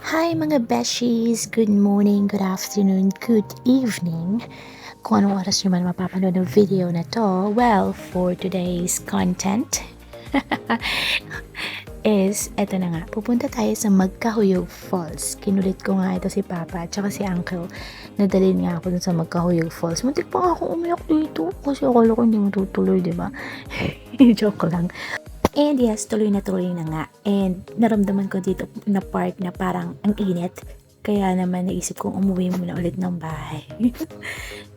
Hi mga beshies! Good morning, good afternoon, good evening. Kung anong oras nyo man mapapanood ng video na to, well, for today's content is, eto na nga, pupunta tayo sa Magkahuyog Falls. Kinulit ko nga ito si Papa at saka si Uncle. Nadalhin nga ako dun sa Magkahuyog Falls. Muntik pa nga ako umiyak dito kasi akala ko hindi matutuloy, diba? Joke lang. And yes, tuloy na nga. And naramdaman ko dito na part na parang ang init. Kaya naman naisip kong umuwi muna ulit ng bahay.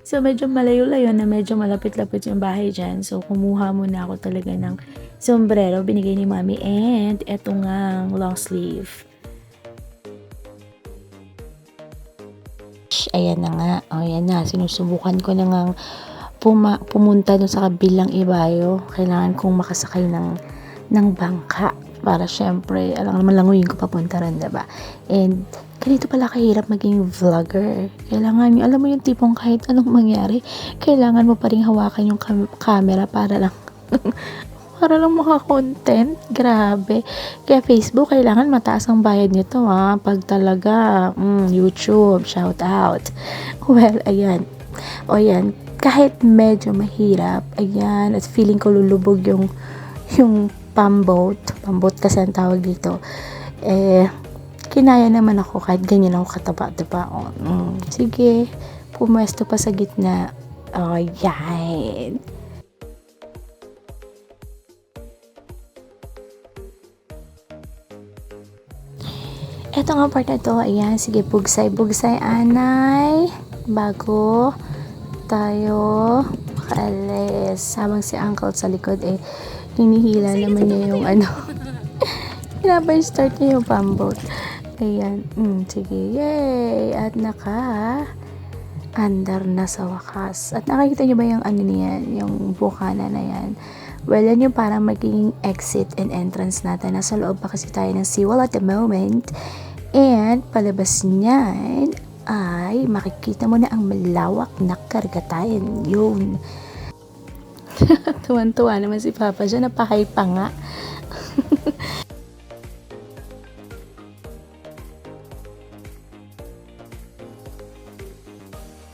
So medyo malayo-layo na medyo malapit-lapit yung bahay dyan. So kumuha muna ako talaga ng sombrero. Binigay ni Mami. And eto nga long sleeve. Ayan na nga. O ayan na. Sinusubukan ko na nga pumunta dun sa kabilang ibayo. Kailangan kong makasakay ng bangka para syempre alam naman languyin ko papunta rin, diba? And ganito pala kahirap maging vlogger. Kailangan alam mo yung tipong kahit anong mangyari, kailangan mo pa rin hawakan yung camera para lang para lang maka-content. Grabe. Kaya Facebook, kailangan mataas ang bayad nito pag talaga YouTube, shout out. Well, ayan. O yan, kahit medyo mahirap, ayan, at feeling ko lulubog yung pambot kasi ang tawag dito, kinaya naman ako kahit ganyan ako kataba, diba? Sige, pumwesto pa sa gitna. Yan. Eto nga part na to, ayan, sige, bugsay anay, bago tayo makaalis. Habang si Uncle sa likod, hinihila naman niya yung pinapa-start niya yung pambot. Ayan, sige, yay! At andar na sa wakas. At nakikita niyo ba yung niyan, yung bukana na yan? Well, yan yung parang magiging exit and entrance natin. Nasa loob pa kasi tayo ng seawall at the moment. And palabas niyan ay makikita mo na ang malawak na karagatan. Yun. Tuwan-tuwa naman si Papa dyan, napahay pa nga.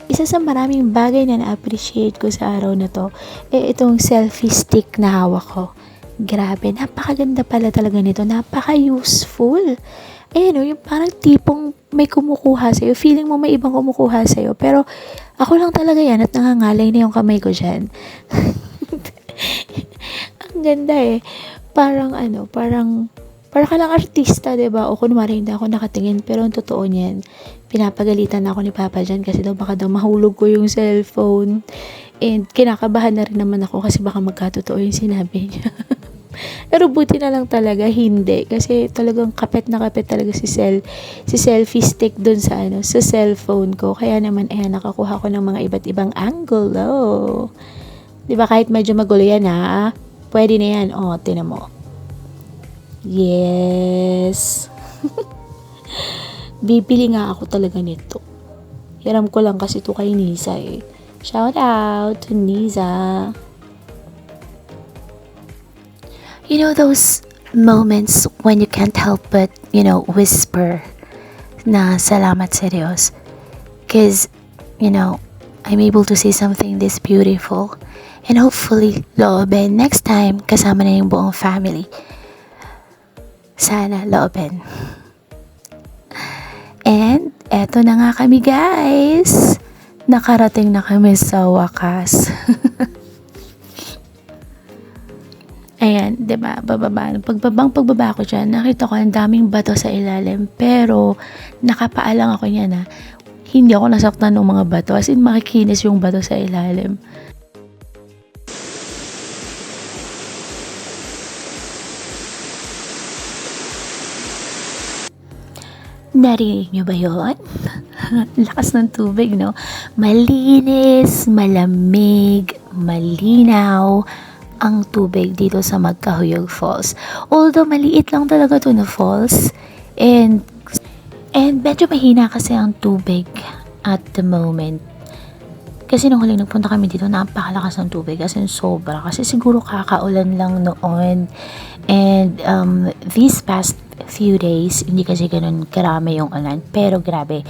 Isa sa maraming bagay na na-appreciate ko sa araw na to, itong selfie stick na hawak ko. Grabe, napakaganda pala talaga nito, napaka-useful. Yung parang tipong may kumukuha sa'yo, feeling mo may ibang kumukuha sa'yo, pero ako lang talaga yan at nangangalay na yung kamay ko dyan. Ang ganda parang para ka lang artista, diba? O kunwari hindi ako nakatingin, pero ang totoo niyan, pinapagalitan ako ni Papa dyan kasi baka mahulog ko yung cellphone. And kinakabahan na rin naman ako kasi baka magkatotoo yung sinabi niya. Pero buti na lang talaga hindi kasi talagang kapit na kapit talaga si selfie stick dun sa sa cellphone ko. Kaya naman nakakuha ko ng mga iba't ibang angle. 'Di ba kahit medyo magulo yan pwede na yan. Tingnan mo. Yes. Bibili nga ako talaga nito. Hiram ko lang kasi ito kay Nisa Shout out to Nisa. You know those moments when you can't help but, whisper na salamat sa Diyos. Because, I'm able to see something this beautiful. And hopefully, loobin, next time, kasama na yung buong family. Sana, loobin. And, eto na nga kami guys. Nakarating na kami sa wakas. Ayan, diba, bababa. Pagbaba ko dyan, nakita ko ang daming bato sa ilalim. Pero, nakapaalang ako niyan hindi ako nasaktan ng mga bato. As in, makikinis yung bato sa ilalim. Narinig nyo ba yun? Lakas ng tubig, no? Malinis, malamig, malinaw ang tubig dito sa Magkahuyog Falls. Although maliit lang talaga to na falls and medyo mahina kasi ang tubig at the moment. Kasi nung huling nagpunta kami dito, napakalakas ng tubig kasi sobra. Kasi siguro kakaulan lang noon. And these past few days. Hindi kasi ganun karami yung ulan. Pero grabe,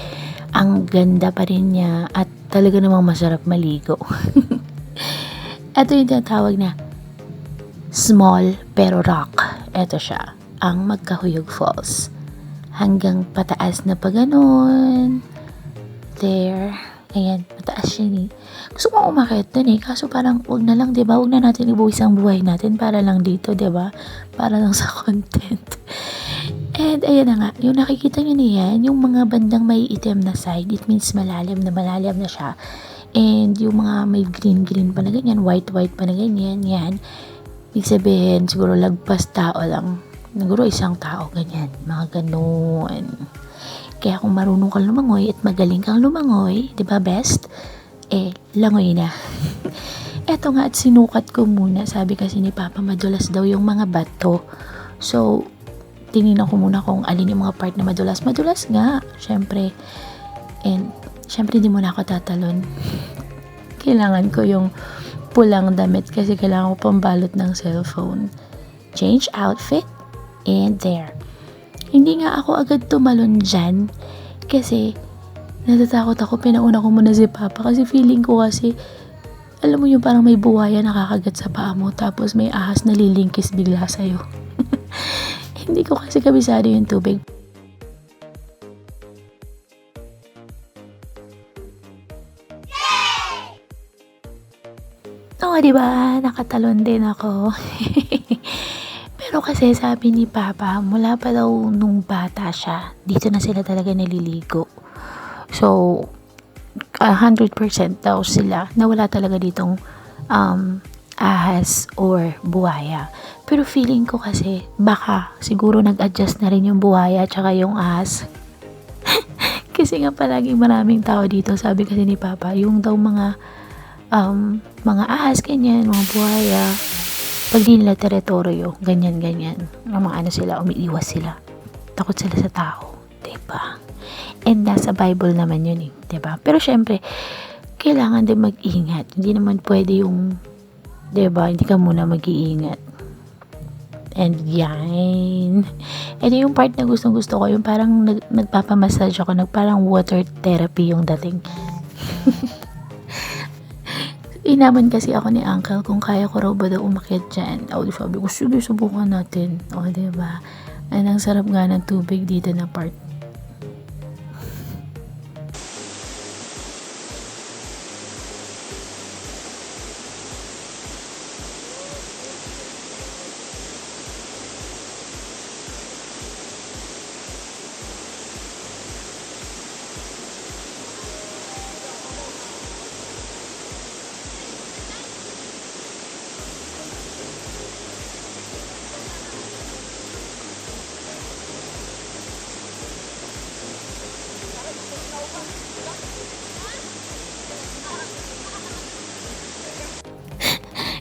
ang ganda pa rin niya at talaga namang masarap maligo. Ito yung tinatawag na small pero rock. Ito siya, ang Magkahuyog Falls. Hanggang pataas na pa ganun. There. Ayan, mataas yun eh. Gusto ko umakyat dun eh. Kaso parang wag na lang, diba? Wag na natin ibuwis ang buhay natin para lang dito, diba? Para lang sa content. And ayan na nga, yung nakikita nyo niyan, yung mga bandang may itim na side, it means malalim na siya. And yung mga may green pa na ganyan, white pa na ganyan, yan. Ibig sabihin, siguro lagpas tao lang. Siguro isang tao, ganyan. Mga ganun. Kaya kung marunong kang lumangoy at magaling kang lumangoy, di ba best? Langoy na. Eto nga at sinukat ko muna. Sabi kasi ni Papa, madulas daw yung mga bato. So, tinignan ko muna kung alin yung mga part na madulas. Madulas nga, syempre. And, syempre di muna ako tatalon. Kailangan ko yung pulang damit kasi kailangan ko pambalot ng cellphone. Change outfit, and there. Hindi nga ako agad tumalon dyan kasi natatakot ako. Pinauna ko muna si Papa kasi feeling ko kasi alam mo yung parang may buhaya nakakagat sa paa mo tapos may ahas na lilingkis bigla sa'yo. Hindi ko kasi kabisado yung tubig. Oo, diba? Nakatalon din ako. Pero kasi sabi ni Papa, mula pa daw nung bata siya, dito na sila talaga naliligo. So, 100% daw sila na wala talaga ditong ahas or buhaya. Pero feeling ko kasi, baka siguro nag-adjust na rin yung buhaya at saka yung ahas. Kasi nga palagi maraming tao dito, sabi kasi ni Papa, yung daw mga ahas, ganyan, mga buhaya, pag di nila teritoryo, ganyan. Mga ano sila, umiiwas sila. Takot sila sa tao. Diba? And nasa Bible naman yun eh. Diba? Pero syempre, kailangan din mag-ingat. Hindi naman pwede yung, diba, hindi ka muna mag-iingat. And yan. Ito yung part na gustong-gusto ko. Yung parang nagpapamassage ako. Parang water therapy yung dating. Inaman kasi ako ni Uncle kung kaya ko raw ba daw umakyat dyan. O, sabi ko, sige, subukan natin. O, diba? Ang sarap nga ng tubig dito na part.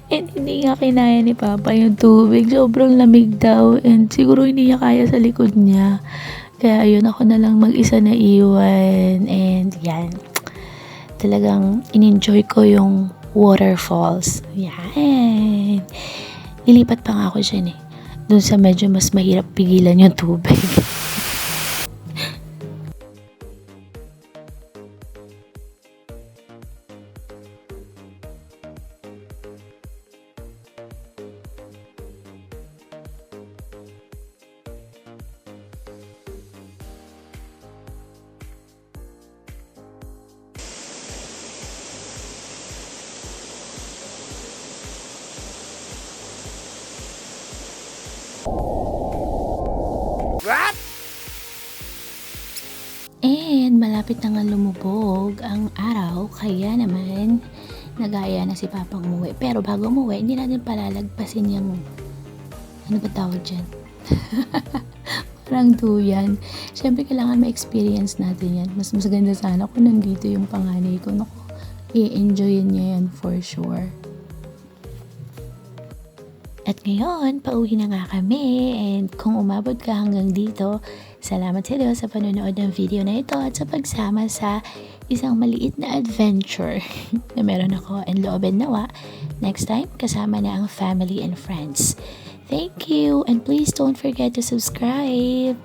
And hindi nga kinaya ni Papa yung tubig. Sobrang lamig daw. And siguro hindi niya kaya sa likod niya. Kaya ayun, ako na lang mag-isa na iwan. And yan. Talagang in-enjoy ko yung waterfalls. Yan. Nilipat pa nga ako dyan eh. Doon sa medyo mas mahirap pigilan yung tubig. And malapit na nga lumubog ang araw, kaya naman nagaya na si Papang umuwi. Pero bago umuwi, hindi natin palalagpasin yung ano ba tawag dyan? Parang duyan. Siyempre kailangan ma-experience natin yan. Mas ganda sana kung nandito yung panganay ko. Naku, i-enjoyin niya yan for sure. At ngayon, pauwi na nga kami. And kung umabot ka hanggang dito, salamat sa Diyos sa panonood ng video na ito at sa pagsama sa isang maliit na adventure na meron ako and loobin nawa. Next time, kasama na ang family and friends. Thank you, and please don't forget to subscribe.